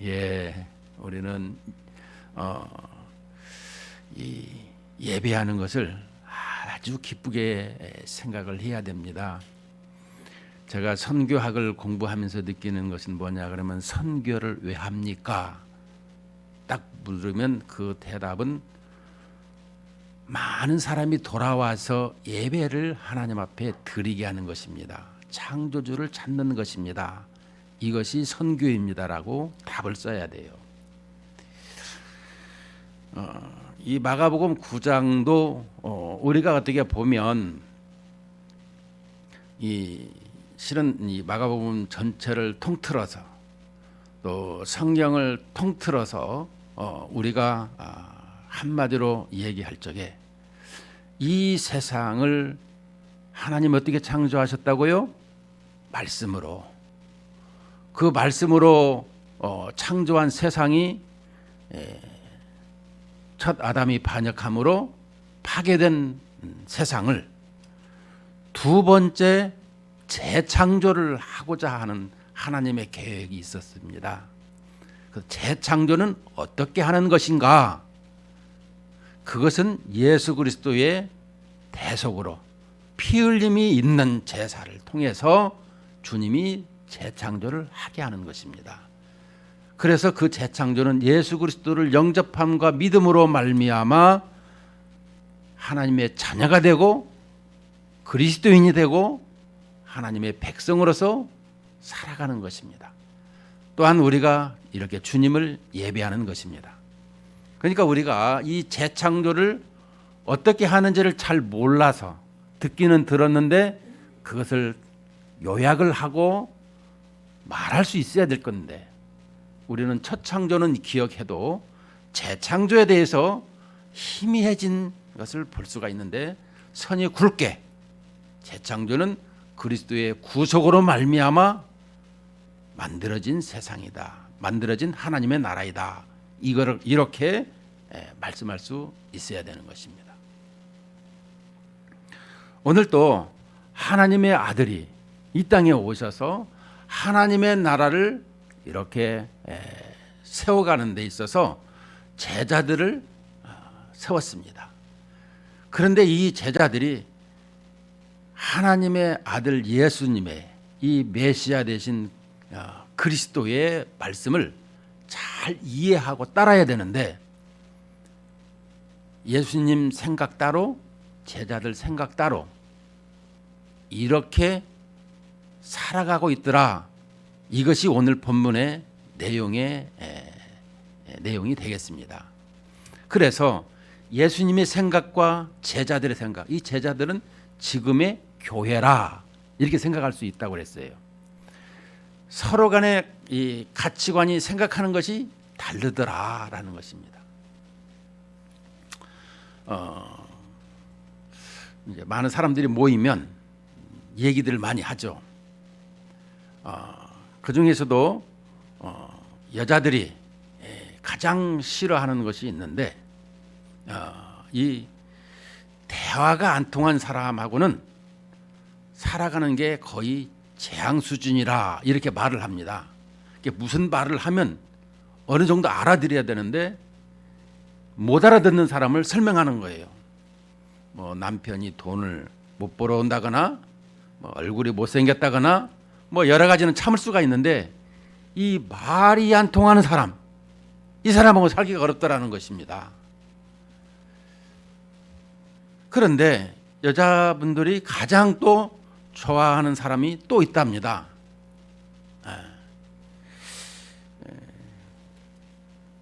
예, 우리는 이 예배하는 것을 아주 기쁘게 생각을 해야 됩니다. 제가 선교학을 공부하면서 느끼는 것은 뭐냐 그러면 선교를 왜 합니까? 딱 물으면 그 대답은 많은 사람이 돌아와서 예배를 하나님 앞에 드리게 하는 것입니다. 창조주를 찾는 것입니다. 이것이 선교입니다라고 답을 써야 돼요. 이 마가복음 9장도 우리가 어떻게 보면 실은 이 마가복음 전체를 통틀어서 또 성경을 통틀어서 우리가 한마디로 얘기할 적에 이 세상을 하나님 어떻게 창조하셨다고요? 말씀으로. 그 말씀으로 창조한 세상이 첫 아담이 반역함으로 파괴된 세상을 두 번째 재창조를 하고자 하는 하나님의 계획이 있었습니다. 그 재창조는 어떻게 하는 것인가? 그것은 예수 그리스도의 대속으로 피 흘림이 있는 제사를 통해서 주님이 재창조를 하게 하는 것입니다. 그래서 그 재창조는 예수 그리스도를 영접함과 믿음으로 말미암아 하나님의 자녀가 되고 그리스도인이 되고 하나님의 백성으로서 살아가는 것입니다. 또한 우리가 이렇게 주님을 예배하는 것입니다. 그러니까 우리가 이 재창조를 어떻게 하는지를 잘 몰라서 듣기는 들었는데 그것을 요약을 하고 말할 수 있어야 될 건데 우리는 첫 창조는 기억해도 재창조에 대해서 희미해진 것을 볼 수가 있는데 선이 굵게 재창조는 그리스도의 구속으로 말미암아 만들어진 세상이다. 만들어진 하나님의 나라이다. 이거를 이렇게 말씀할 수 있어야 되는 것입니다. 오늘 또 하나님의 아들이 이 땅에 오셔서 하나님의 나라를 이렇게 세워가는 데 있어서 제자들을 세웠습니다. 그런데 이 제자들이 하나님의 아들 예수님의 이 메시아 되신 그리스도의 말씀을 잘 이해하고 따라야 되는데 예수님 생각 따로 제자들 생각 따로 이렇게 살아가고 있더라. 이것이 오늘 본문의 내용이 되겠습니다. 그래서 예수님의 생각과 제자들의 생각, 이 제자들은 지금의 교회라 이렇게 생각할 수 있다고 그랬어요. 서로 간의 이 가치관이 생각하는 것이 다르더라라는 것입니다. 이제 많은 사람들이 모이면 얘기들을 많이 하죠. 그 중에서도 여자들이 가장 싫어하는 것이 있는데 이 대화가 안 통한 사람하고는 살아가는 게 거의 재앙 수준이라 이렇게 말을 합니다. 무슨 말을 하면 어느 정도 알아들어야 되는데 못 알아듣는 사람을 설명하는 거예요. 뭐 남편이 돈을 못 벌어온다거나 뭐 얼굴이 못생겼다거나 뭐 여러 가지는 참을 수가 있는데 이 말이 안 통하는 사람, 이 사람하고 살기가 어렵다라는 것입니다. 그런데 여자분들이 가장 또 좋아하는 사람이 또 있답니다.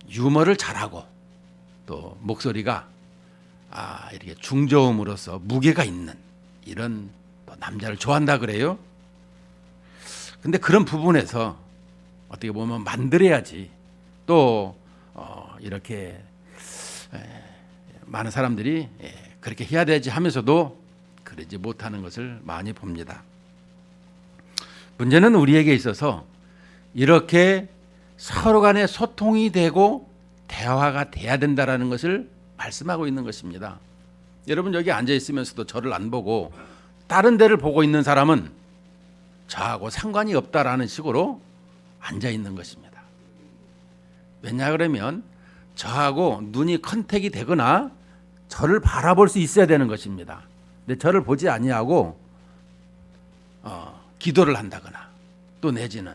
유머를 잘하고 또 목소리가 이렇게 중저음으로서 무게가 있는 이런 또 남자를 좋아한다 그래요. 근데 그런 부분에서 어떻게 보면 만들어야지 또 이렇게 많은 사람들이 그렇게 해야 되지 하면서도 그러지 못하는 것을 많이 봅니다. 문제는 우리에게 있어서 이렇게 서로 간에 소통이 되고 대화가 돼야 된다라는 것을 말씀하고 있는 것입니다. 여러분 여기 앉아 있으면서도 저를 안 보고 다른 데를 보고 있는 사람은 저하고 상관이 없다라는 식으로 앉아 있는 것입니다. 왜냐 그러면 저하고 눈이 컨택이 되거나 저를 바라볼 수 있어야 되는 것입니다. 근데 저를 보지 아니하고 기도를 한다거나 또 내지는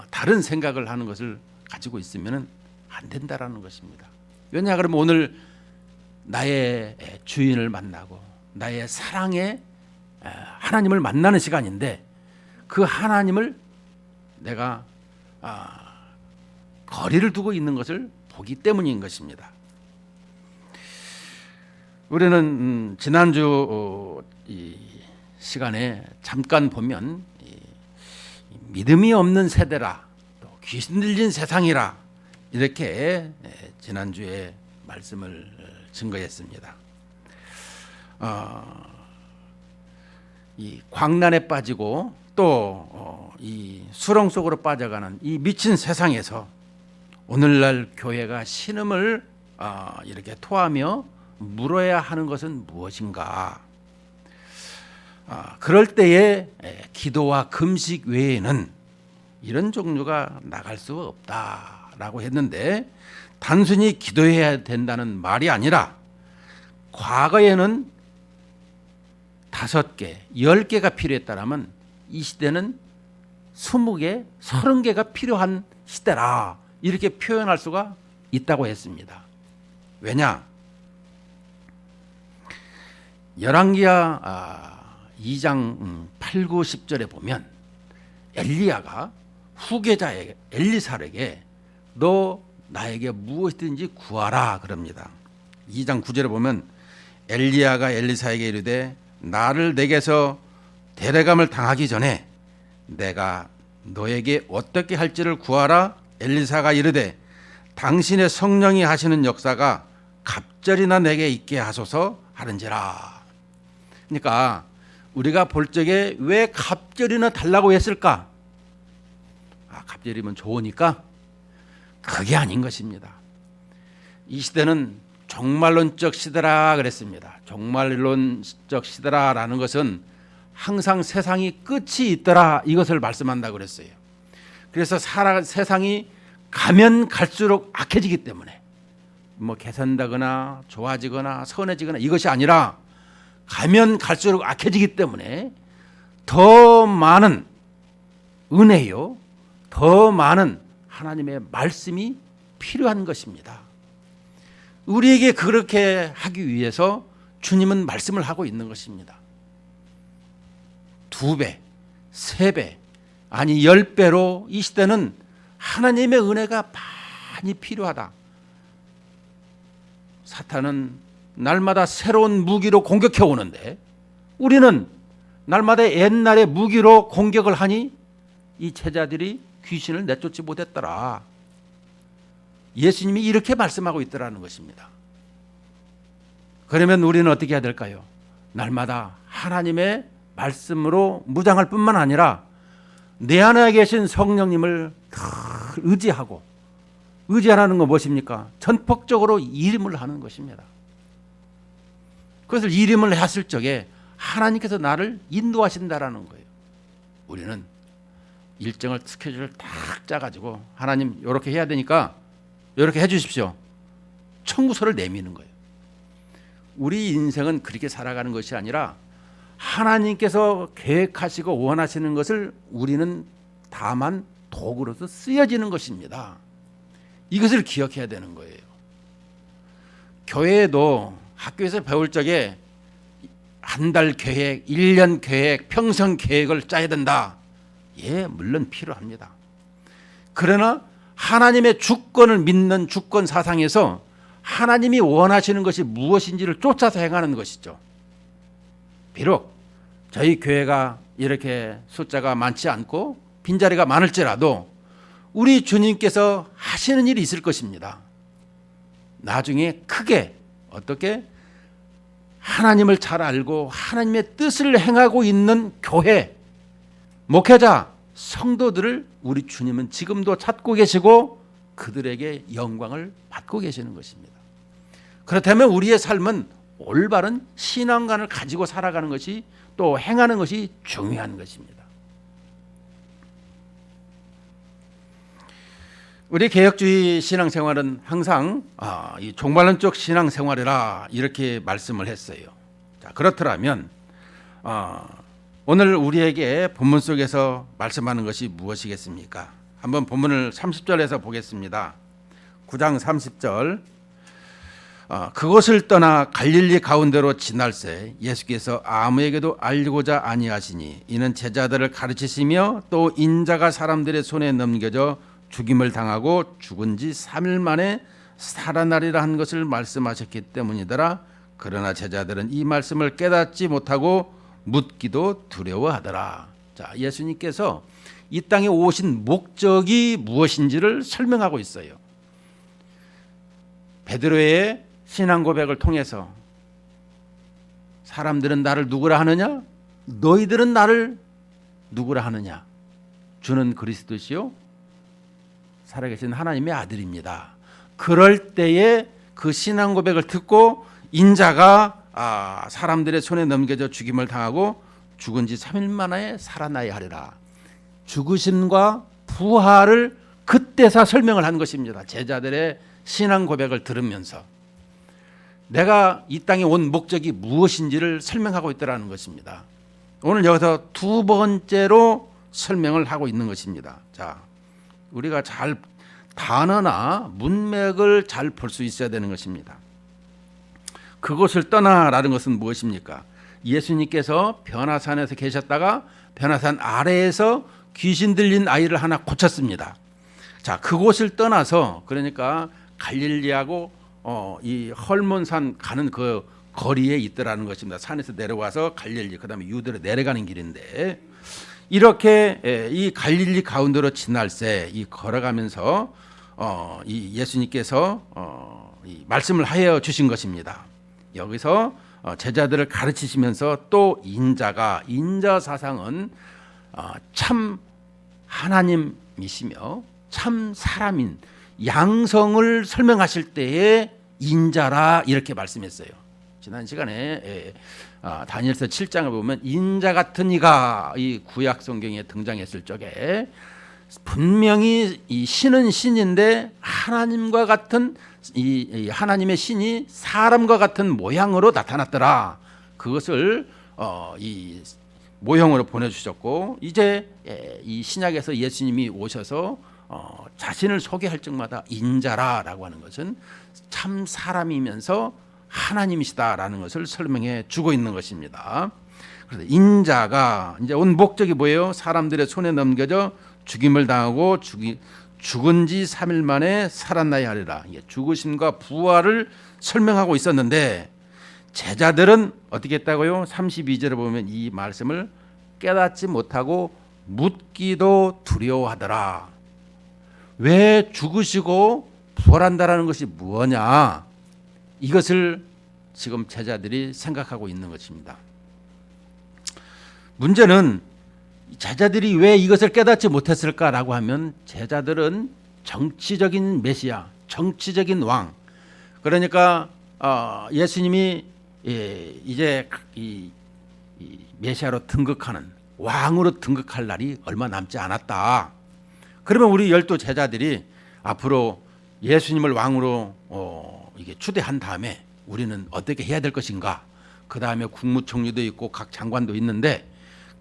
다른 생각을 하는 것을 가지고 있으면 안 된다라는 것입니다. 왜냐 그러면 오늘 나의 주인을 만나고 나의 사랑의 하나님을 만나는 시간인데 그 하나님을 내가 거리를 두고 있는 것을 보기 때문인 것입니다. 우리는 지난주 이 시간에 잠깐 보면 믿음이 없는 세대라 또 귀신 들린 세상이라 이렇게 지난주에 말씀을 증거했습니다. 이 광란에 빠지고 또 이 수렁 속으로 빠져가는 이 미친 세상에서 오늘날 교회가 신음을 이렇게 토하며 물어야 하는 것은 무엇인가? 그럴 때에 기도와 금식 외에는 이런 종류가 나갈 수가 없다라고 했는데 단순히 기도해야 된다는 말이 아니라 과거에는 5개, 10개가 필요했다면 이 시대는 20개, 30개가 필요한 시대라 이렇게 표현할 수가 있다고 했습니다. 왜냐? 열왕기하 2장 8, 9, 10절에 보면 엘리야가 후계자에게 엘리사에게 너 나에게 무엇이든지 구하라 그럽니다. 2장 9절에 보면 엘리야가 엘리사에게 이르되 나를 내게서 데려감을 당하기 전에 내가 너에게 어떻게 할지를 구하라. 엘리사가 이르되 당신의 성령이 하시는 역사가 갑절이나 내게 있게 하소서 하는지라. 그러니까 우리가 볼 적에 왜 갑절이나 달라고 했을까? 갑절이면 좋으니까? 그게 아닌 것입니다. 이 시대는 종말론적 시대라 그랬습니다. 종말론적 시대라라는 것은 항상 세상이 끝이 있더라 이것을 말씀한다고 그랬어요. 그래서 세상이 가면 갈수록 악해지기 때문에 뭐 개선되거나 좋아지거나 선해지거나 이것이 아니라 가면 갈수록 악해지기 때문에 더 많은 은혜요, 더 많은 하나님의 말씀이 필요한 것입니다. 우리에게 그렇게 하기 위해서 주님은 말씀을 하고 있는 것입니다. 2배, 3배, 아니 10배로 이 시대는 하나님의 은혜가 많이 필요하다. 사탄은 날마다 새로운 무기로 공격해 오는데 우리는 날마다 옛날의 무기로 공격을 하니 이 제자들이 귀신을 내쫓지 못했더라. 예수님이 이렇게 말씀하고 있더라는 것입니다. 그러면 우리는 어떻게 해야 될까요? 날마다 하나님의 말씀으로 무장할 뿐만 아니라 내 안에 계신 성령님을 의지하고, 의지하라는 건 무엇입니까? 전폭적으로 일임을 하는 것입니다. 그것을 일임을 했을 적에 하나님께서 나를 인도하신다라는 거예요. 우리는 일정을 스케줄을 딱 짜가지고 하나님 이렇게 해야 되니까 이렇게 해주십시오. 청구서를 내미는 거예요. 우리 인생은 그렇게 살아가는 것이 아니라 하나님께서 계획하시고 원하시는 것을 우리는 다만 도구로서 쓰여지는 것입니다. 이것을 기억해야 되는 거예요. 교회에도 학교에서 배울 적에 한 달 계획, 1년 계획, 평생 계획을 짜야 된다. 예, 물론 필요합니다. 그러나 하나님의 주권을 믿는 주권 사상에서 하나님이 원하시는 것이 무엇인지를 쫓아서 행하는 것이죠. 비록 저희 교회가 이렇게 숫자가 많지 않고 빈자리가 많을지라도 우리 주님께서 하시는 일이 있을 것입니다. 나중에 크게 어떻게 하나님을 잘 알고 하나님의 뜻을 행하고 있는 교회, 목회자, 성도들을 우리 주님은 지금도 찾고 계시고 그들에게 영광을 받고 계시는 것입니다. 그렇다면 우리의 삶은 올바른 신앙관을 가지고 살아가는 것이 또 행하는 것이 중요한 것입니다. 우리 개혁주의 신앙생활은 항상 이 종말론적 신앙생활이라 이렇게 말씀을 했어요. 자, 그렇더라면 오늘 우리에게 본문 속에서 말씀하는 것이 무엇이겠습니까? 한번 본문을 30절에서 보겠습니다. 9장 30절. 그곳을 떠나 갈릴리 가운데로 지날새 예수께서 아무에게도 알리고자 아니하시니 이는 제자들을 가르치시며 또 인자가 사람들의 손에 넘겨져 죽임을 당하고 죽은 지 3일 만에 살아나리라 한 것을 말씀하셨기 때문이더라. 그러나 제자들은 이 말씀을 깨닫지 못하고 묻기도 두려워하더라. 자, 예수님께서 이 땅에 오신 목적이 무엇인지를 설명하고 있어요. 베드로의 신앙 고백을 통해서 사람들은 나를 누구라 하느냐? 너희들은 나를 누구라 하느냐? 주는 그리스도시요 살아계신 하나님의 아들입니다. 그럴 때에 그 신앙 고백을 듣고 인자가 사람들의 손에 넘겨져 죽임을 당하고 죽은 지 3일 만에 살아나야 하리라. 죽으심과 부활을 그때서 설명을 한 것입니다. 제자들의 신앙 고백을 들으면서 내가 이 땅에 온 목적이 무엇인지를 설명하고 있다는 것입니다. 오늘 여기서 두 번째로 설명을 하고 있는 것입니다. 자, 우리가 잘 단어나 문맥을 잘 볼 수 있어야 되는 것입니다. 그곳을 떠나라는 것은 무엇입니까? 예수님께서 변화산에서 계셨다가 변화산 아래에서 귀신 들린 아이를 하나 고쳤습니다. 자, 그곳을 떠나서 그러니까 갈릴리하고 이 헐몬산 가는 그 거리에 있더라는 것입니다. 산에서 내려와서 갈릴리 그다음에 유대로 내려가는 길인데 이렇게 이 갈릴리 가운데로 지날새 이 걸어가면서 이 예수님께서 이 말씀을 하여 주신 것입니다. 여기서 제자들을 가르치시면서 또 인자 사상은 참 하나님이시며 참 사람인 양성을 설명하실 때에 인자라 이렇게 말씀했어요. 지난 시간에 다니엘서 7장을 보면 인자 같은 이가 이 구약 성경에 등장했을 적에 분명히 이 신은 신인데 하나님과 같은 이 하나님의 신이 사람과 같은 모양으로 나타났더라. 그것을 이 모형으로 보내주셨고 이제 이 신약에서 예수님이 오셔서 자신을 소개할 적마다 인자라라고 하는 것은 참 사람이면서 하나님이시다라는 것을 설명해 주고 있는 것입니다. 그래서 인자가 이제 온 목적이 뭐예요? 사람들의 손에 넘겨져 죽임을 당하고 죽은 지 3일 만에 살아나야 하리라. 죽으심과 부활을 설명하고 있었는데 제자들은 어떻게 했다고요? 32절에 보면 이 말씀을 깨닫지 못하고 묻기도 두려워하더라. 왜 죽으시고 부활한다라는 것이 뭐냐? 이것을 지금 제자들이 생각하고 있는 것입니다. 문제는 제자들이 왜 이것을 깨닫지 못했을까라고 하면 제자들은 정치적인 메시아, 정치적인 왕, 그러니까 예수님이 이제 이 메시아로 등극하는 왕으로 등극할 날이 얼마 남지 않았다. 그러면 우리 12 제자들이 앞으로 예수님을 왕으로 이게 추대한 다음에 우리는 어떻게 해야 될 것인가? 그 다음에 국무총리도 있고 각 장관도 있는데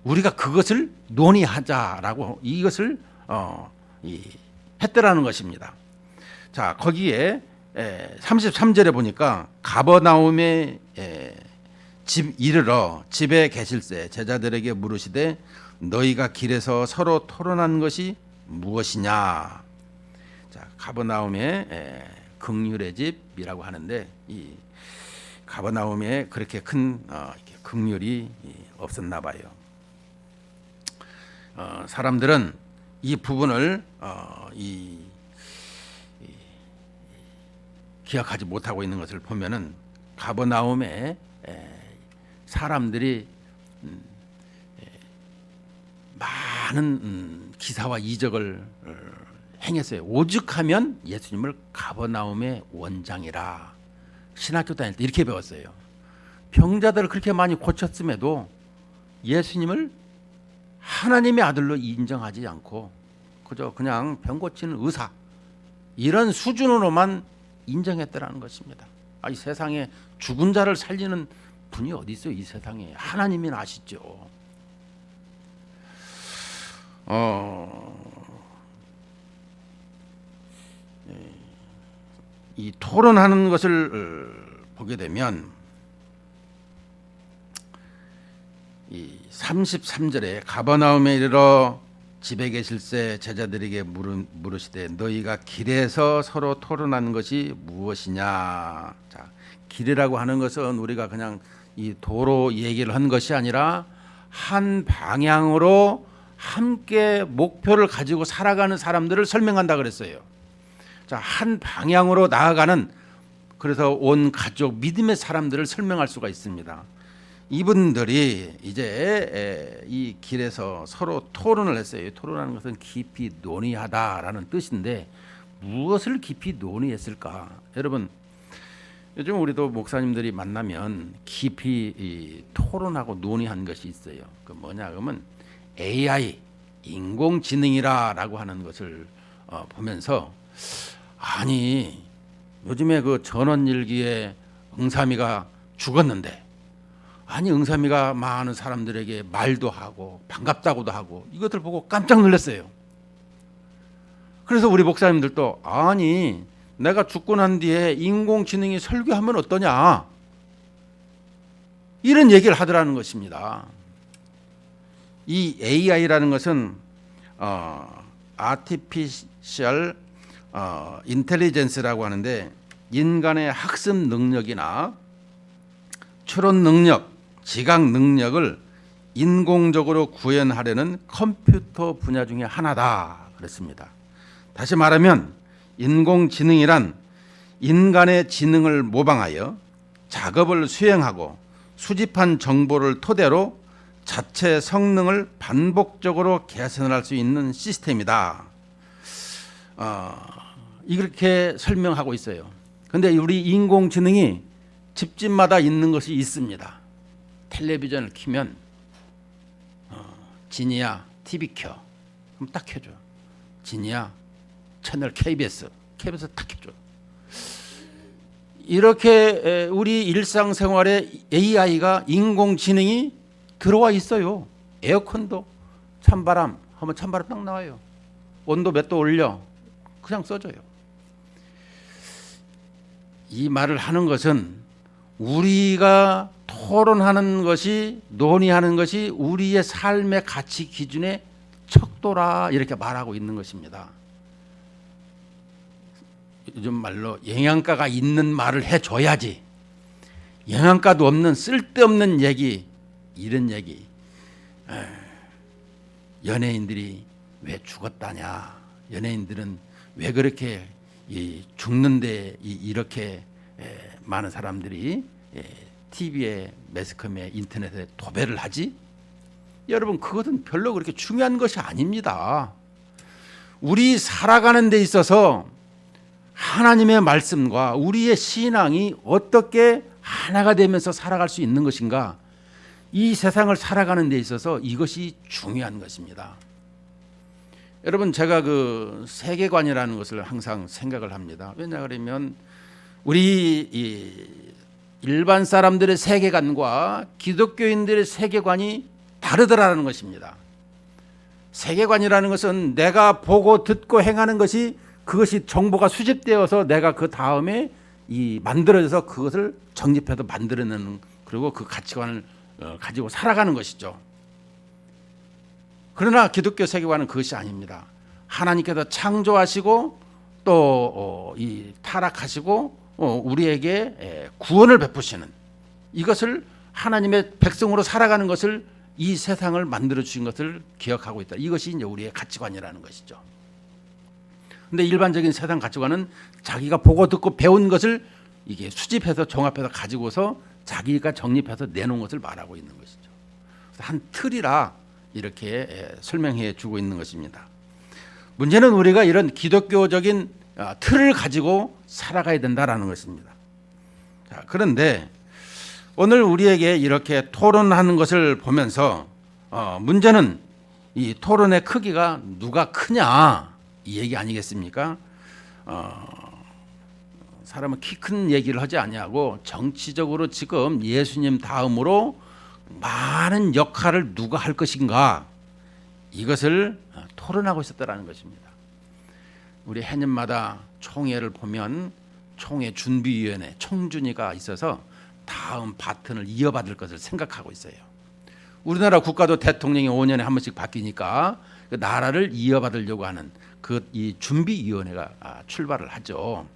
우리가 그것을 논의하자라고 이것을 했더라는 것입니다. 자, 거기에 33절에 보니까 가버나움에 집 이르러 집에 계실새 제자들에게 물으시되 너희가 길에서 서로 토론한 것이 무엇이냐? 자, 가버나움의 긍휼의 집이라고 하는데 이 가버나움에 그렇게 큰 긍휼이 없었나 봐요. 사람들은 이 부분을 기억하지 못하고 있는 것을 보면은 가버나움에 사람들이 많은 기사와 이적을 행했어요. 오죽하면 예수님을 가버나움의 원장이라 신학교 다닐 때 이렇게 배웠어요. 병자들을 그렇게 많이 고쳤음에도 예수님을 하나님의 아들로 인정하지 않고 그저 그냥 병 고치는 의사 이런 수준으로만 인정했더라는 것입니다. 이 세상에 죽은 자를 살리는 분이 어디 있어요? 이 세상에 하나님이 아시죠. 이 토론하는 것을 보게 되면 이 33절에 가버나움에 이르러 집에 계실새 제자들에게 물으시되 너희가 길에서 서로 토론하는 것이 무엇이냐. 자, 길이라고 하는 것은 우리가 그냥 이 도로 얘기를 한 것이 아니라 한 방향으로 함께 목표를 가지고 살아가는 사람들을 설명한다 그랬어요. 자, 한 방향으로 나아가는, 그래서 온 가족 믿음의 사람들을 설명할 수가 있습니다. 이분들이 이제 이 길에서 서로 토론을 했어요. 토론하는 것은 깊이 논의하다라는 뜻인데 무엇을 깊이 논의했을까? 여러분, 요즘 우리도 목사님들이 만나면 깊이 토론하고 논의한 것이 있어요. 그 뭐냐 그러면 AI, 인공지능이라고 하는 것을 보면서, 아니 요즘에 그 전원일기에 응삼이가 죽었는데, 아니 응삼이가 많은 사람들에게 말도 하고 반갑다고도 하고 이것들 보고 깜짝 놀랐어요. 그래서 우리 목사님들도 아니 내가 죽고 난 뒤에 인공지능이 설교하면 어떠냐, 이런 얘기를 하더라는 것입니다. 이 AI라는 것은 Artificial Intelligence라고 하는데 인간의 학습 능력이나 추론 능력, 지각 능력을 인공적으로 구현하려는 컴퓨터 분야 중에 하나다 그랬습니다. 다시 말하면 인공지능이란 인간의 지능을 모방하여 작업을 수행하고 수집한 정보를 토대로 자체 성능을 반복적으로 개선할 수 있는 시스템이다. 이렇게 설명하고 있어요. 그런데 우리 인공지능이 집집마다 있는 것이 있습니다. 텔레비전을 켜면 진이야 TV 켜, 그럼 딱 켜줘. 진이야 채널 KBS 딱 켜줘. 이렇게 우리 일상생활에 AI가 인공지능이 들어와 있어요. 에어컨도 찬바람 하면 찬바람 딱 나와요. 온도 몇 도 올려 그냥 써줘요. 이 말을 하는 것은 우리가 토론하는 것이, 논의하는 것이 우리의 삶의 가치 기준에 척도라, 이렇게 말하고 있는 것입니다. 요즘 말로 영양가가 있는 말을 해줘야지, 영양가도 없는 쓸데없는 얘기, 이런 얘기, 연예인들이 왜 죽었다냐, 연예인들은 왜 그렇게 죽는데 이렇게 많은 사람들이 TV에, 매스컴에, 인터넷에 도배를 하지? 여러분, 그것은 별로 그렇게 중요한 것이 아닙니다. 우리 살아가는 데 있어서 하나님의 말씀과 우리의 신앙이 어떻게 하나가 되면서 살아갈 수 있는 것인가, 이 세상을 살아가는 데 있어서 이것이 중요한 것입니다. 여러분, 제가 그 세계관이라는 것을 항상 생각을 합니다. 왜냐 그러면 우리 일반 사람들의 세계관과 기독교인들의 세계관이 다르더라는 것입니다. 세계관이라는 것은 내가 보고 듣고 행하는 것이, 그것이 정보가 수집되어서 내가 그 다음에 만들어져서 그것을 정립해서 만들어내는, 그리고 그 가치관을 가지고 살아가는 것이죠. 그러나 기독교 세계관은 그것이 아닙니다. 하나님께서 창조하시고 또 타락하시고 우리에게 구원을 베푸시는, 이것을 하나님의 백성으로 살아가는 것을, 이 세상을 만들어 주신 것을 기억하고 있다. 이것이 이제 우리의 가치관이라는 것이죠. 근데 일반적인 세상 가치관은 자기가 보고 듣고 배운 것을 이게 수집해서 종합해서 가지고서 자기가 정립해서 내놓은 것을 말하고 있는 것이죠. 한 틀이라 이렇게 설명해 주고 있는 것입니다. 문제는 우리가 이런 기독교적인 틀을 가지고 살아가야 된다라는 것입니다. 자, 그런데 오늘 우리에게 이렇게 토론하는 것을 보면서 문제는 이 토론의 크기가 누가 크냐, 이 얘기 아니겠습니까? 사람은 키 큰 얘기를 하지 아니하고 정치적으로 지금 예수님 다음으로 많은 역할을 누가 할 것인가 이것을 토론하고 있었다라는 것입니다. 우리 해년마다 총회를 보면 총회 준비위원회 총준위가 있어서 다음 바튼을 이어받을 것을 생각하고 있어요. 우리나라 국가도 대통령이 5년에 한 번씩 바뀌니까 그 나라를 이어받으려고 하는 이 준비위원회가 출발을 하죠.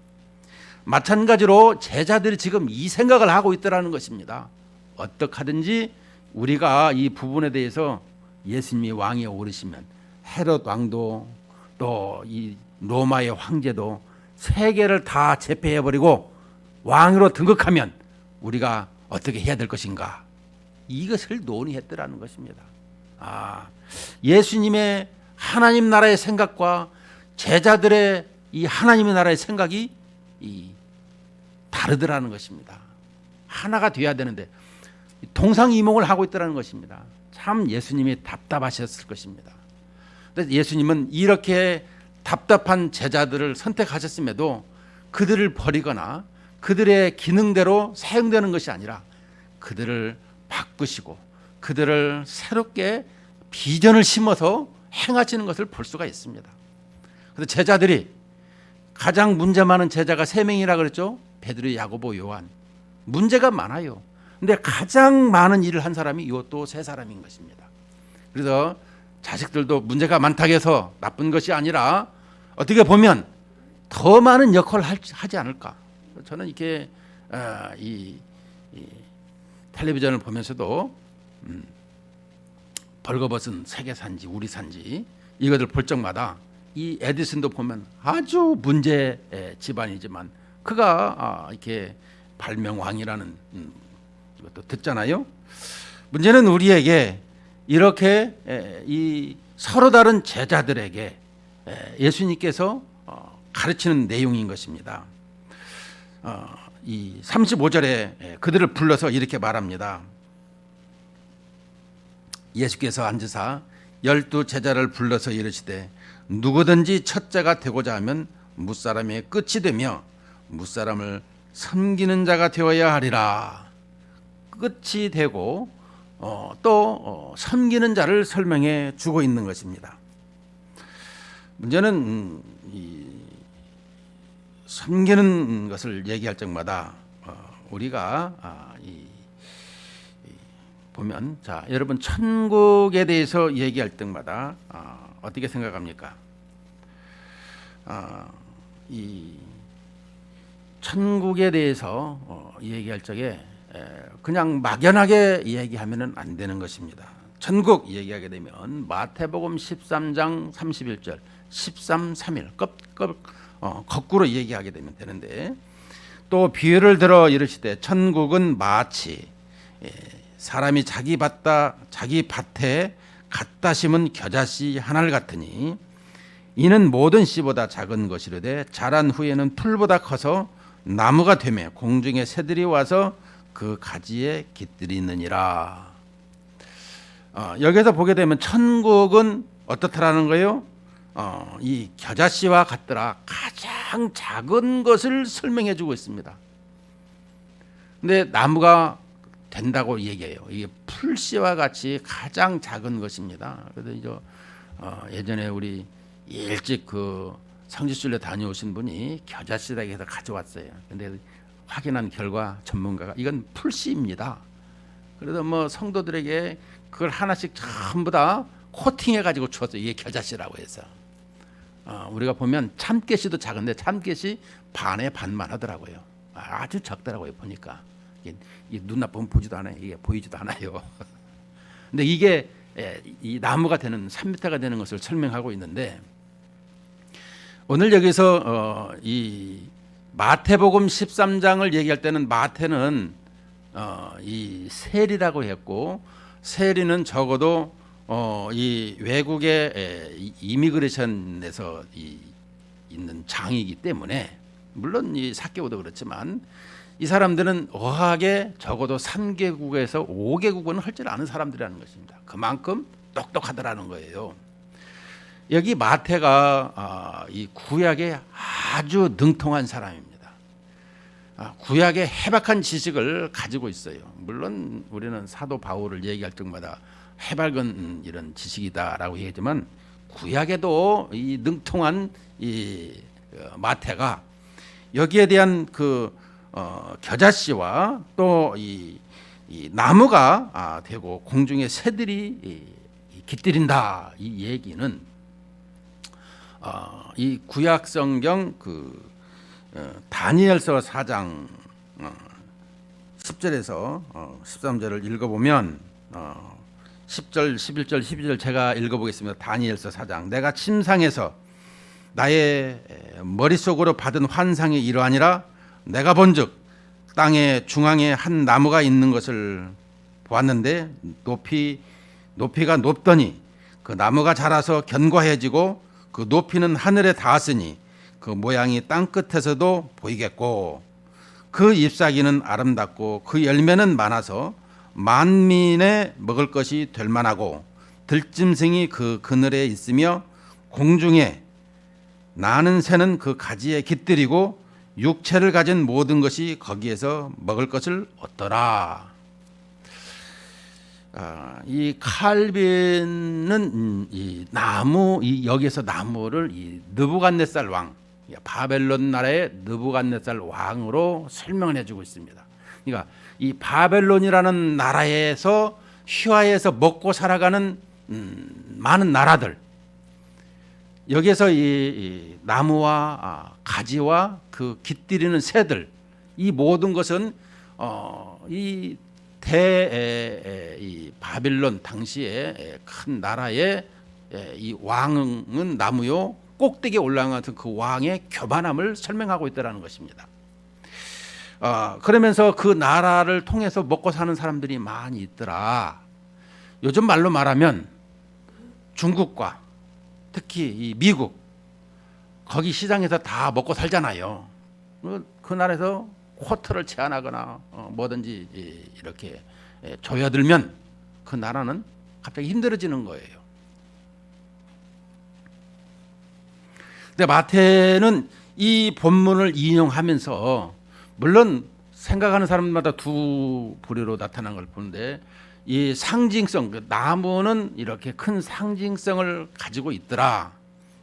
마찬가지로 제자들이 지금 이 생각을 하고 있더라는 것입니다. 어떻게 하든지 우리가 이 부분에 대해서 예수님이 왕위에 오르시면 헤롯 왕도 또 이 로마의 황제도 세계를 다 제패해버리고 왕으로 등극하면 우리가 어떻게 해야 될 것인가 이것을 논의했더라는 것입니다. 예수님의 하나님 나라의 생각과 제자들의 이 하나님의 나라의 생각이 다르더라는 것입니다. 하나가 돼야 되는데 동상이몽을 하고 있더라는 것입니다. 참 예수님이 답답하셨을 것입니다. 근데 예수님은 이렇게 답답한 제자들을 선택하셨음에도 그들을 버리거나 그들의 기능대로 사용되는 것이 아니라 그들을 바꾸시고 그들을 새롭게 비전을 심어서 행하시는 것을 볼 수가 있습니다. 그래서 제자들이 가장 문제 많은 제자가 3명이라 그랬죠. 베드로, 야고보, 요한. 문제가 많아요. 근데 가장 많은 일을 한 사람이 이것도 3사람인 것입니다. 그래서 자식들도 문제가 많다고 해서 나쁜 것이 아니라 어떻게 보면 더 많은 역할을 하지 않을까. 저는 이렇게 이 텔레비전을 보면서도 벌거벗은 세계산지 우리산지 이것을 볼 적마다 이 에디슨도 보면 아주 문제 집안이지만 그가 이렇게 발명왕이라는 이것도 듣잖아요. 문제는 우리에게 이렇게 이 서로 다른 제자들에게 예수님께서 가르치는 내용인 것입니다. 이 35절에 그들을 불러서 이렇게 말합니다. 예수께서 앉으사 12 제자를 불러서 이르시되 누구든지 첫째가 되고자 하면 무사람의 끝이 되며 무사람을 섬기는 자가 되어야 하리라. 끝이 되고 또 섬기는 자를 설명해 주고 있는 것입니다. 문제는 이 섬기는 것을 얘기할 적마다 우리가 보면 자 여러분 천국에 대해서 얘기할 때마다 어떻게 생각합니까? 이 천국에 대해서 얘기할 적에 그냥 막연하게 얘기하면은 안 되는 것입니다. 천국 얘기하게 되면 마태복음 13장 31절 13, 3일 거꾸로 얘기하게 되면 되는데 또 비유를 들어 이르시되 천국은 마치 사람이 자기 밭에 갖다 심은 겨자씨 하나를 같으니 이는 모든 씨보다 작은 것이로되 자란 후에는 풀보다 커서 나무가 되며 공중의 새들이 와서 그 가지에 깃들이느니라. 여기서 보게 되면 천국은 어떻다라는 거예요? 이 겨자씨와 같더라. 가장 작은 것을 설명해 주고 있습니다. 근데 나무가 된다고 얘기해요. 이게 풀씨와 같이 가장 작은 것입니다. 그래서 이제 예전에 우리 일찍 그 성지순례 다녀오신 분이 겨자씨라고 해서 가져왔어요. 근데 확인한 결과 전문가가 이건 풀씨입니다. 그래서 뭐 성도들에게 그걸 하나씩 전부 다 코팅해 가지고 주었어요. 이게 겨자씨라고 해서. 우리가 보면 참깨씨도 작은데 참깨씨 반에 반만 하더라고요. 아주 적더라고요. 보니까 이 눈나쁘면 보지도 않아요. 이게 보이지도 않아요. 근데 이게 이 나무가 되는 3m가 되는 것을 설명하고 있는데 오늘 여기서 이 마태복음 13장을 얘기할 때는 마태는 이 세리라고 했고 세리는 적어도 이 외국의 이미그레이션에서 있는 장이기 때문에 물론 이 삭개오도 그렇지만 이 사람들은 어학에 적어도 3개국에서 5개국어는 할 줄 아는 사람들이라는 것입니다. 그만큼 똑똑하더라는 거예요. 여기 마태가 이 구약에 아주 능통한 사람입니다. 구약의 해박한 지식을 가지고 있어요. 물론 우리는 사도 바울을 얘기할 적마다 해박은 이런 지식이다라고 얘기하지만 구약에도 이 능통한 이 마태가 여기에 대한 그 겨자씨와 또 이 나무가 되고 공중의 새들이 깃들인다 이 얘기는 이 구약 성경 그 다니엘서 4장 10절에서 13절을 읽어보면 10절, 11절, 12절 제가 읽어보겠습니다. 다니엘서 4장. 내가 침상에서 나의 머릿속으로 받은 환상이 이러하니라. 내가 본즉 땅의 중앙에 한 나무가 있는 것을 보았는데 높이가 높더니 그 나무가 자라서 견고해지고 그 높이는 하늘에 닿았으니 그 모양이 땅 끝에서도 보이겠고 그 잎사귀는 아름답고 그 열매는 많아서 만민의 먹을 것이 될 만하고 들짐승이 그 그늘에 있으며 공중에 나는 새는 그 가지에 깃들이고 육체를 가진 모든 것이 거기에서 먹을 것을 얻더라. 이 칼빈은 이 나무 여기서 나무를 이 느부갓네살 왕 바벨론 나라의 느부갓네살 왕으로 설명을 해주고 있습니다. 그러니까 이 바벨론이라는 나라에서 휘하에서 먹고 살아가는 많은 나라들 여기에서 이 나무와 가지와 그 깃들이는 새들 이 모든 것은 이 바벨론 당시에 큰 나라의 이 왕은 나무요 꼭대기에 올라간 그 왕의 교만함을 설명하고 있다는 것입니다. 그러면서 그 나라를 통해서 먹고 사는 사람들이 많이 있더라. 요즘 말로 말하면 중국과 특히 이 미국 거기 시장에서 다 먹고 살잖아요. 그 나라에서 쿼터를 제한하거나 뭐든지 이렇게 조여들면 그 나라는 갑자기 힘들어지는 거예요. 근데 마태는 이 본문을 인용하면서 물론 생각하는 사람마다 두 부류로 나타난 걸 보는데 이 상징성, 나무는 이렇게 큰 상징성을 가지고 있더라.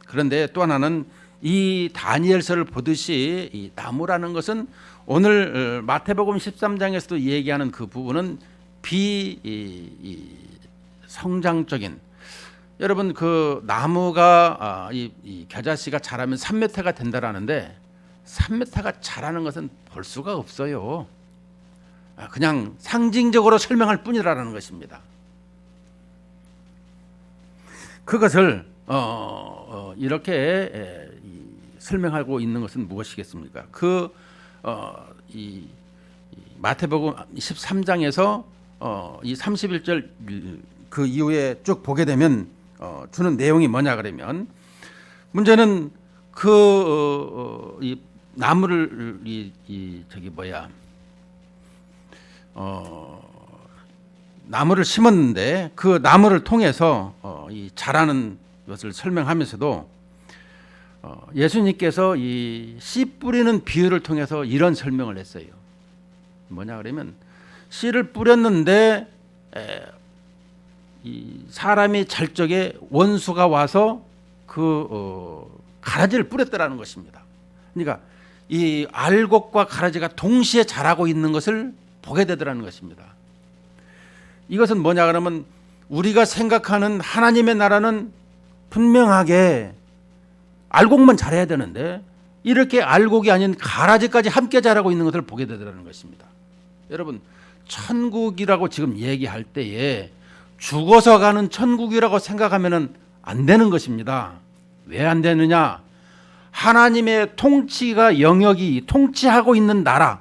그런데 또 하나는 이 다니엘서를 보듯이 이 나무라는 것은 오늘 마태복음 13장에서도 얘기하는 그 부분은 비성장적인 여러분 그 나무가 이 겨자씨가 자라면 3m가 된다라는데 3m가 자라는 것은 볼 수가 없어요. 그냥 상징적으로 설명할 뿐이라는 것입니다. 그것을 이렇게 설명하고 있는 것은 무엇이겠습니까? 이 마태복음 13장에서 이 31절 그 이후에 쭉 보게 되면 주는 내용이 뭐냐 그러면 문제는 이 나무를 나무를 심었는데 그 나무를 통해서 이 자라는 것을 설명하면서도 예수님께서 이 씨 뿌리는 비유를 통해서 이런 설명을 했어요. 뭐냐 그러면 씨를 뿌렸는데 이 사람이 잘 적에 원수가 와서 그 가라지를 뿌렸다라는 것입니다. 그러니까 이 알곡과 가라지가 동시에 자라고 있는 것을 보게 되더라는 것입니다. 이것은 뭐냐 그러면 우리가 생각하는 하나님의 나라는 분명하게 알곡만 자라야 되는데 이렇게 알곡이 아닌 가라지까지 함께 자라고 있는 것을 보게 되더라는 것입니다. 여러분 천국이라고 지금 얘기할 때에 죽어서 가는 천국이라고 생각하면 안 되는 것입니다. 왜 안 되느냐? 하나님의 통치가 영역이 통치하고 있는 나라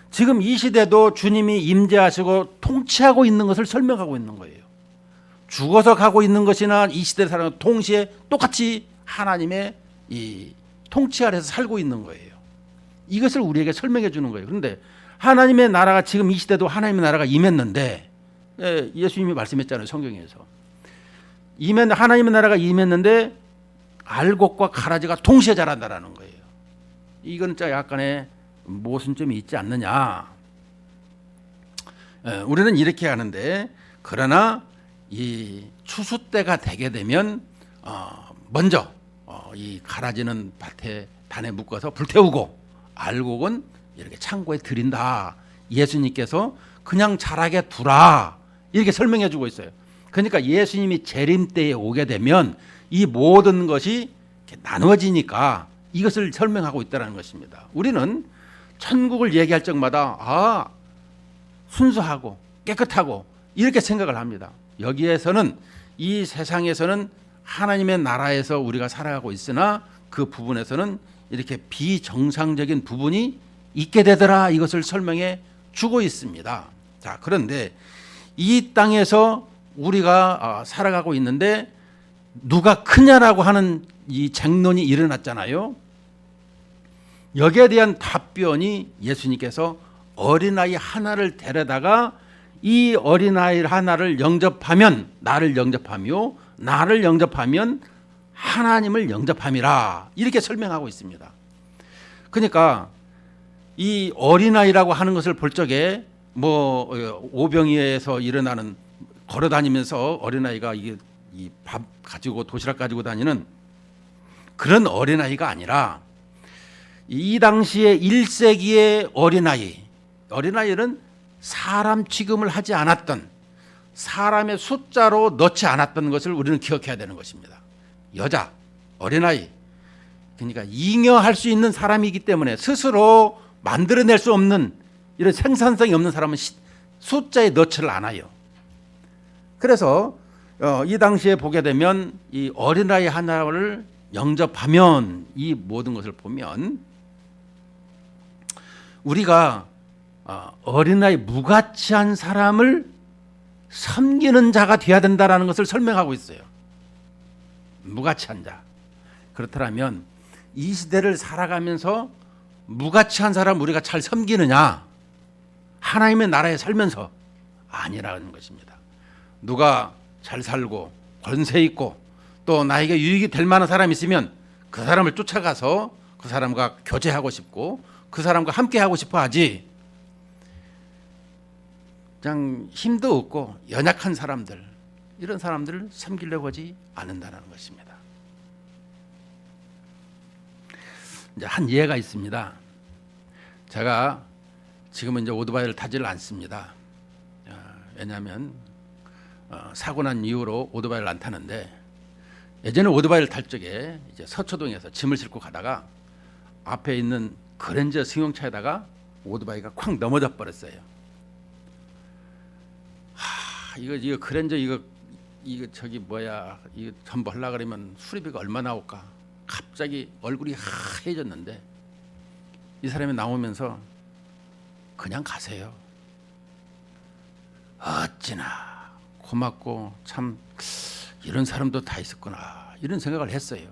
지금 이 시대도 주님이 임재하시고 통치하고 있는 것을 설명하고 있는 거예요. 죽어서 가고 있는 것이나 이 시대 사람은 동시에 똑같이 하나님의 이 통치 아래서 살고 있는 거예요. 이것을 우리에게 설명해 주는 거예요. 그런데 하나님의 나라가 지금 이 시대도 하나님의 나라가 임했는데 예수님이 말씀했잖아요. 성경에서 하나님의 나라가 임했는데 알곡과 가라지가 동시에 자란다라는 거예요. 이건 약간의 모순점이 있지 않느냐. 우리는 이렇게 하는데, 그러나 이 추수 때가 되게 되면 먼저 이 가라지는 단에 묶어서 불태우고 알곡은 이렇게 창고에 들인다. 예수님께서 그냥 자라게 두라, 이렇게 설명해 주고 있어요. 그러니까 예수님이 재림 때에 오게 되면 이 모든 것이 이렇게 나누어지니까 이것을 설명하고 있다는 것입니다. 우리는 천국을 얘기할 적마다 순수하고 깨끗하고 이렇게 생각을 합니다. 여기에서는, 이 세상에서는 하나님의 나라에서 우리가 살아가고 있으나 그 부분에서는 이렇게 비정상적인 부분이 있게 되더라, 이것을 설명해 주고 있습니다. 자, 그런데 이 땅에서 우리가 살아가고 있는데 누가 크냐라고 하는 이 쟁론이 일어났잖아요. 여기에 대한 답변이 예수님께서 어린아이 하나를 데려다가 이 어린아이 하나를 영접하면 나를 영접하며 나를 영접하면 하나님을 영접함이라, 이렇게 설명하고 있습니다. 그러니까 이 어린아이라고 하는 것을 볼 적에 오병이어에서 일어나는, 걸어다니면서 어린아이가 이 밥 가지고 도시락 가지고 다니는 그런 어린아이가 아니라, 이 당시에 1세기의 어린아이는 사람 취급을 하지 않았던, 사람의 숫자로 넣지 않았던 것을 우리는 기억해야 되는 것입니다. 여자, 어린아이, 그러니까 잉여할 수 있는 사람이기 때문에 스스로 만들어낼 수 없는, 이런 생산성이 없는 사람은 숫자에 넣지를 않아요. 그래서 이 당시에 보게 되면 이 어린아이 하나를 영접하면, 이 모든 것을 보면 우리가 어린아이, 무가치한 사람을 섬기는 자가 되어야 된다는 것을 설명하고 있어요. 무가치한 자. 그렇다면 이 시대를 살아가면서 무가치한 사람 우리가 잘 섬기느냐? 하나님의 나라에 살면서 아니라는 것입니다. 누가 잘 살고 권세 있고 또 나에게 유익이 될 만한 사람이 있으면 그 사람을 쫓아가서 그 사람과 교제하고 싶고 그 사람과 함께 하고 싶어 하지, 그냥 힘도 없고 연약한 사람들, 이런 사람들을 섬기려고 하지 않는다는 것입니다. 이제 한 예가 있습니다. 제가 지금은 이제 오토바이를 타지를 않습니다. 왜냐하면 사고 난 이후로 오토바이를 안 타는데, 예전에 오토바이를 탈 적에 이제 서초동에서 짐을 싣고 가다가 앞에 있는 그랜저 승용차에다가 오토바이가 콱 넘어져 버렸어요. 이거 그랜저 이거 이거 전부 하려고 그러면 수리비가 얼마 나올까? 갑자기 얼굴이 하얘졌는데 이 사람이 나오면서 그냥 가세요. 어찌나 고맙고 참 이런 사람도 다 있었구나, 이런 생각을 했어요.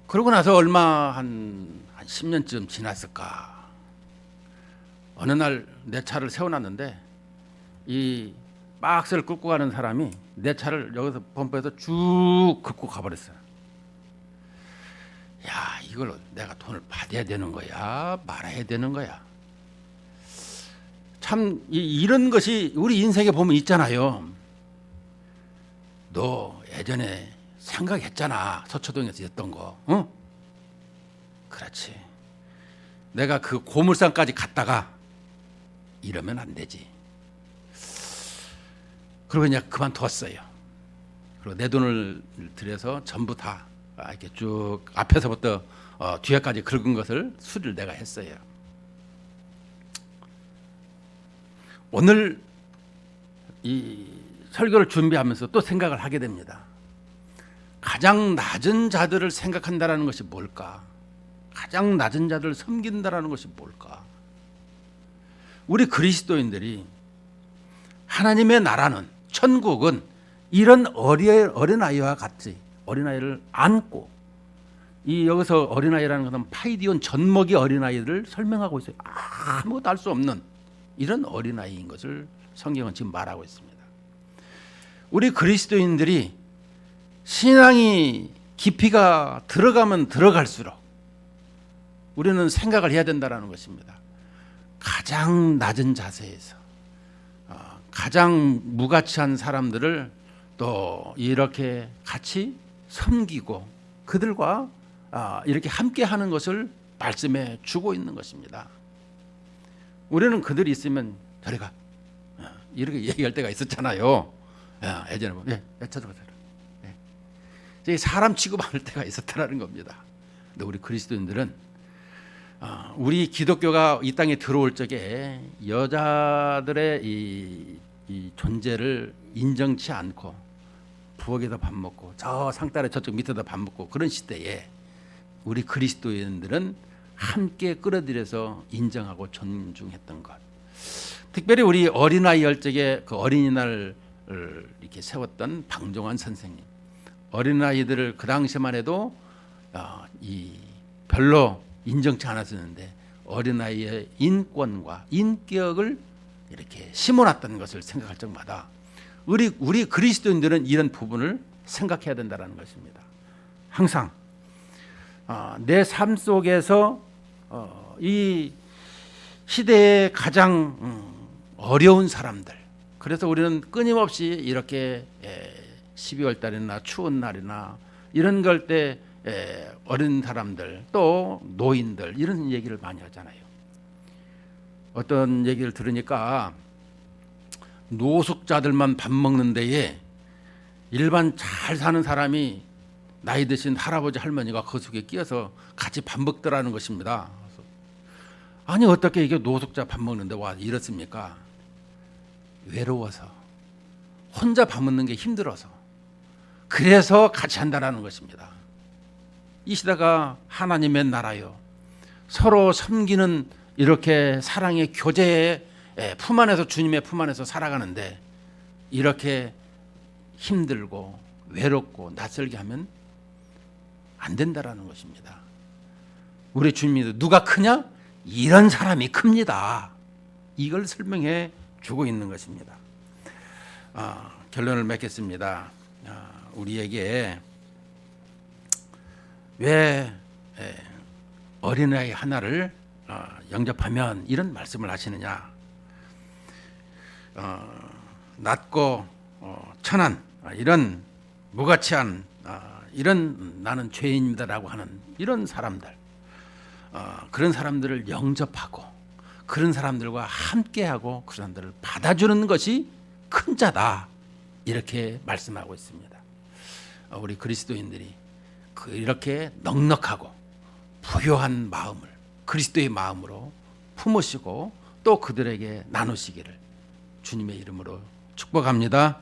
그러고 나서 얼마 한 10년쯤 지났을까, 어느 날 내 차를 세워놨는데 이 박스를 끌고 가는 사람이 내 차를 여기서 범퍼에서 쭉 긁고 가버렸어요. 야, 이걸 내가 돈을 받아야 되는 거야, 말아야 되는 거야? 참 이런 것이 우리 인생에 보면 있잖아요. 너 예전에 생각했잖아, 서초동에서 했던 거. 그렇지. 내가 그 고물상까지 갔다가 이러면 안 되지. 그리고 그냥 그만두었어요. 그리고 내 돈을 들여서 전부 다 이렇게 쭉 앞에서부터 뒤에까지 긁은 것을 수리를 내가 했어요. 오늘 이 설교를 준비하면서 또 생각을 하게 됩니다. 가장 낮은 자들을 생각한다라는 것이 뭘까? 가장 낮은 자들을 섬긴다라는 것이 뭘까? 우리 그리스도인들이 하나님의 나라는, 천국은 이런 어린아이와 같이 어린아이를 안고, 이 여기서 어린아이라는 것은 파이디온 젖먹이 어린아이를 설명하고 있어요. 아무것도 알 수 없는 이런 어린아이인 것을 성경은 지금 말하고 있습니다. 우리 그리스도인들이 신앙이 깊이가 들어가면 들어갈수록 우리는 생각을 해야 된다는 것입니다. 가장 낮은 자세에서 가장 무가치한 사람들을 또 이렇게 같이 섬기고 그들과 이렇게 함께하는 것을 말씀해 주고 있는 것입니다. 우리는 그들이 있으면 저리 가 이렇게 얘기할 때가 있었잖아요. 예전에 보면 저리 가. 사람 취급할 때가 있었다는 겁니다. 근데 우리 그리스도인들은 우리 기독교가 이 땅에 들어올 적에 여자들의 이 존재를 인정치 않고 부엌에다 밥 먹고 저 상따래 저쪽 밑에다 밥 먹고 그런 시대에 우리 그리스도인들은 함께 끌어들여서 인정하고 존중했던 것. 특별히 우리 어린아이 열적에 그 어린이날을 이렇게 세웠던 방종환 선생님. 어린아이들을 그 당시만 해도 별로 인정치 않았었는데 어린아이의 인권과 인격을 이렇게 심어놨던 것을 생각할 적마다 우리 그리스도인들은 이런 부분을 생각해야 된다는 것입니다. 항상 내 삶 속에서 이 시대의 가장 어려운 사람들, 그래서 우리는 끊임없이 이렇게 12월 달이나 추운 날이나 이런 걸 때 어린 사람들 또 노인들 이런 얘기를 많이 하잖아요. 어떤 얘기를 들으니까 노숙자들만 밥 먹는 데에 일반 잘 사는 사람이 나이 드신 할아버지 할머니가 그 속에 끼어서 같이 밥 먹더라는 것입니다. 아니 어떻게 이게 노숙자 밥 먹는데 와 이렇습니까? 외로워서 혼자 밥 먹는 게 힘들어서 그래서 같이 한다라는 것입니다. 이 시대가 하나님의 나라요. 서로 섬기는 이렇게 사랑의 교제의 품 안에서 주님의 품 안에서 살아가는데 이렇게 힘들고 외롭고 낯설게 하면 안 된다라는 것입니다. 우리 주님이 누가 크냐? 이런 사람이 큽니다. 이걸 설명해 주고 있는 것입니다. 결론을 맺겠습니다. 우리에게 왜 어린아이 하나를 영접하면 이런 말씀을 하시느냐? 낮고 천한 이런 무가치한 이런 나는 죄인입니다라고 하는 이런 사람들, 그런 사람들을 영접하고 그런 사람들과 함께하고 그 사람들을 받아주는 것이 큰 자다 이렇게 말씀하고 있습니다. 우리 그리스도인들이 이렇게 넉넉하고 부요한 마음을 그리스도의 마음으로 품으시고 또 그들에게 나누시기를 주님의 이름으로 축복합니다.